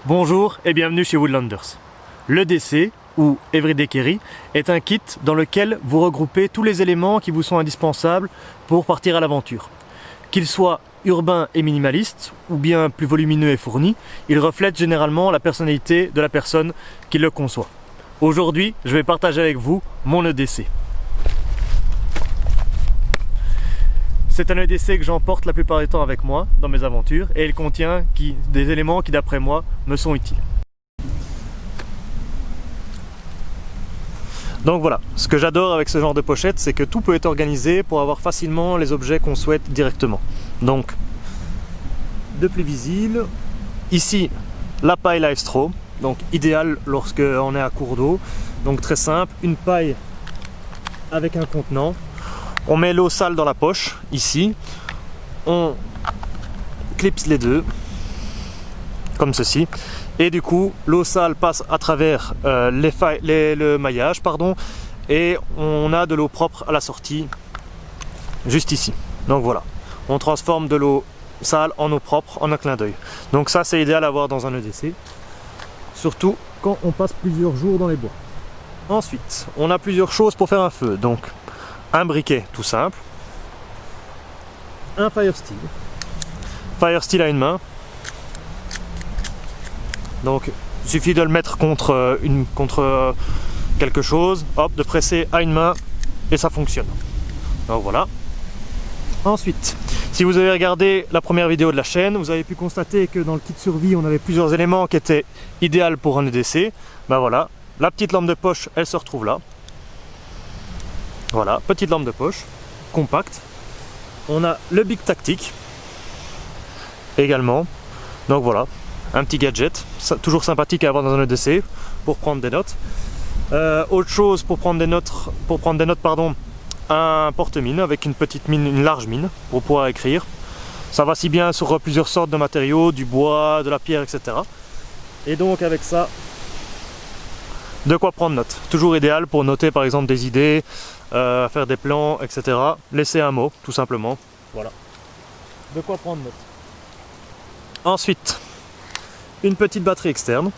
Bonjour et bienvenue chez Woodlanders. L'EDC, ou Everyday Carry, est un kit dans lequel vous regroupez tous les éléments qui vous sont indispensables pour partir à l'aventure. Qu'ils soient urbains et minimalistes, ou bien plus volumineux et fournis, ils reflètent généralement la personnalité de la personne qui le conçoit. Aujourd'hui, je vais partager avec vous mon EDC. C'est un EDC que j'emporte la plupart du temps avec moi dans mes aventures et il contient des éléments qui d'après moi me sont utiles. Donc voilà, ce que j'adore avec ce genre de pochette, c'est que tout peut être organisé pour avoir facilement les objets qu'on souhaite directement. Donc, de plus visible, ici la paille Live Straw, donc idéal lorsque on est à court d'eau. Donc très simple, une paille avec un contenant. On met l'eau sale dans la poche, ici. On clipse les deux, comme ceci. Et du coup, l'eau sale passe à travers le maillage, et on a de l'eau propre à la sortie, juste ici. Donc voilà, on transforme de l'eau sale en eau propre en un clin d'œil. Donc ça, c'est idéal à avoir dans un EDC, surtout quand on passe plusieurs jours dans les bois. Ensuite, on a plusieurs choses pour faire un feu. Donc, un briquet tout simple, un fire steel à une main, donc il suffit de le mettre contre quelque chose, hop, de presser à une main et ça fonctionne. Donc voilà. Ensuite, si vous avez regardé la première vidéo de la chaîne, vous avez pu constater que dans le kit survie on avait plusieurs éléments qui étaient idéaux pour un EDC. Ben voilà, la petite lampe de poche elle se retrouve là. Voilà, petite lampe de poche, compacte. On a le Bic Tactique également. Donc voilà, un petit gadget, toujours sympathique à avoir dans un EDC pour prendre des notes. Autre chose pour prendre des notes, un porte-mine avec une petite mine, une large mine pour pouvoir écrire. Ça va si bien sur plusieurs sortes de matériaux, du bois, de la pierre, etc. Et donc avec ça, de quoi prendre note. Toujours idéal pour noter par exemple des idées, faire des plans, etc. Laisser un mot, tout simplement. Voilà. De quoi prendre note. Ensuite, une petite batterie externe.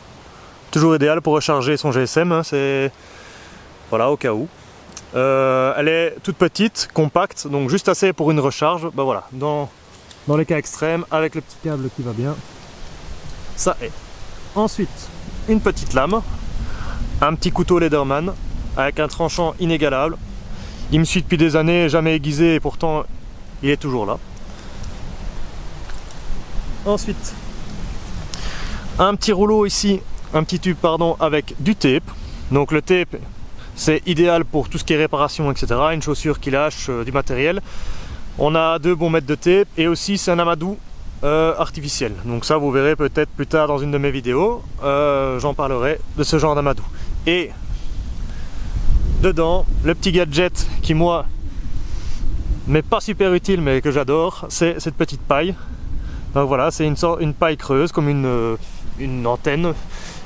Toujours idéal pour recharger son GSM. Hein, c'est voilà, au cas où. Elle est toute petite, compacte, donc juste assez pour une recharge. Ben voilà, dans les cas extrêmes, avec le petit câble qui va bien, ça est. Ensuite, une petite lame. Un petit couteau Leatherman avec un tranchant inégalable. Il me suit depuis des années, jamais aiguisé et pourtant il est toujours là. Ensuite, un petit rouleau ici, un petit tube avec du tape. Donc le tape c'est idéal pour tout ce qui est réparation, etc. Une chaussure qui lâche du matériel. On a 2 bons mètres de tape et aussi c'est un amadou artificiel. Donc ça vous verrez peut-être plus tard dans une de mes vidéos. J'en parlerai de ce genre d'amadou. Et dedans, le petit gadget qui moi n'est pas super utile mais que j'adore, c'est cette petite paille. Donc voilà, c'est une paille creuse comme une antenne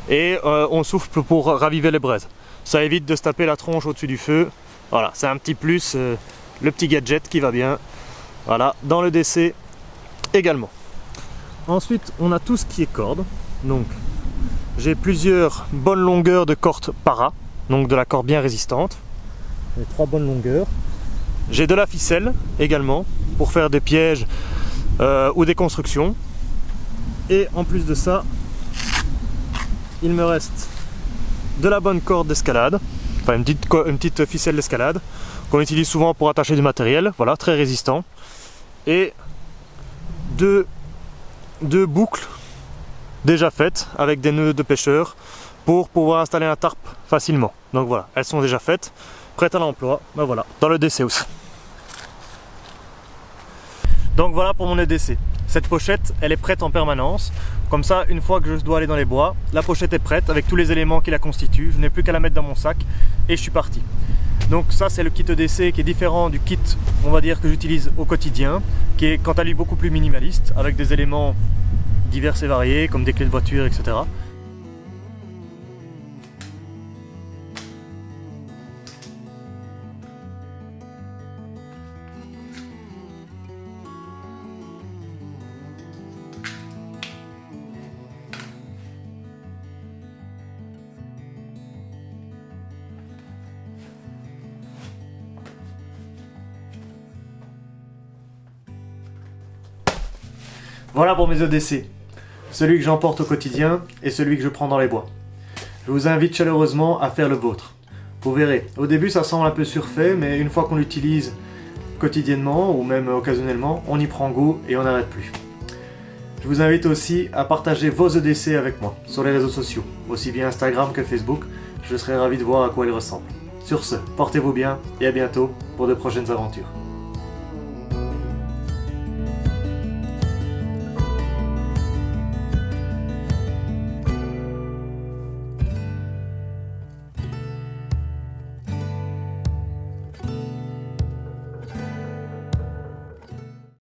et on souffle pour raviver les braises. Ça évite de se taper la tronche au-dessus du feu. Voilà, c'est un petit plus, le petit gadget qui va bien. Voilà, dans le DC également. Ensuite, on a tout ce qui est corde. Donc, j'ai plusieurs bonnes longueurs de corde para, donc de la corde bien résistante. J'ai 3 bonnes longueurs. J'ai de la ficelle également pour faire des pièges ou des constructions. Et en plus de ça, il me reste de la bonne corde d'escalade, enfin une petite ficelle d'escalade qu'on utilise souvent pour attacher du matériel. Voilà, très résistant. Et deux boucles déjà faites avec des nœuds de pêcheur pour pouvoir installer un tarp facilement. Donc voilà, elles sont déjà faites, prêtes à l'emploi. Ben voilà, dans le DC aussi. Donc voilà pour mon EDC. Cette pochette, elle est prête en permanence. Comme ça, une fois que je dois aller dans les bois, la pochette est prête avec tous les éléments qui la constituent. Je n'ai plus qu'à la mettre dans mon sac et je suis parti. Donc ça, c'est le kit EDC qui est différent du kit, on va dire, que j'utilise au quotidien, qui est quant à lui beaucoup plus minimaliste, avec des éléments divers et variés, comme des clés de voiture, etc. Voilà pour mes EDC, celui que j'emporte au quotidien et celui que je prends dans les bois. Je vous invite chaleureusement à faire le vôtre. Vous verrez, au début ça semble un peu surfait, mais une fois qu'on l'utilise quotidiennement ou même occasionnellement, on y prend goût et on n'arrête plus. Je vous invite aussi à partager vos EDC avec moi sur les réseaux sociaux, aussi bien Instagram que Facebook. Je serai ravi de voir à quoi ils ressemblent. Sur ce, portez-vous bien et à bientôt pour de prochaines aventures.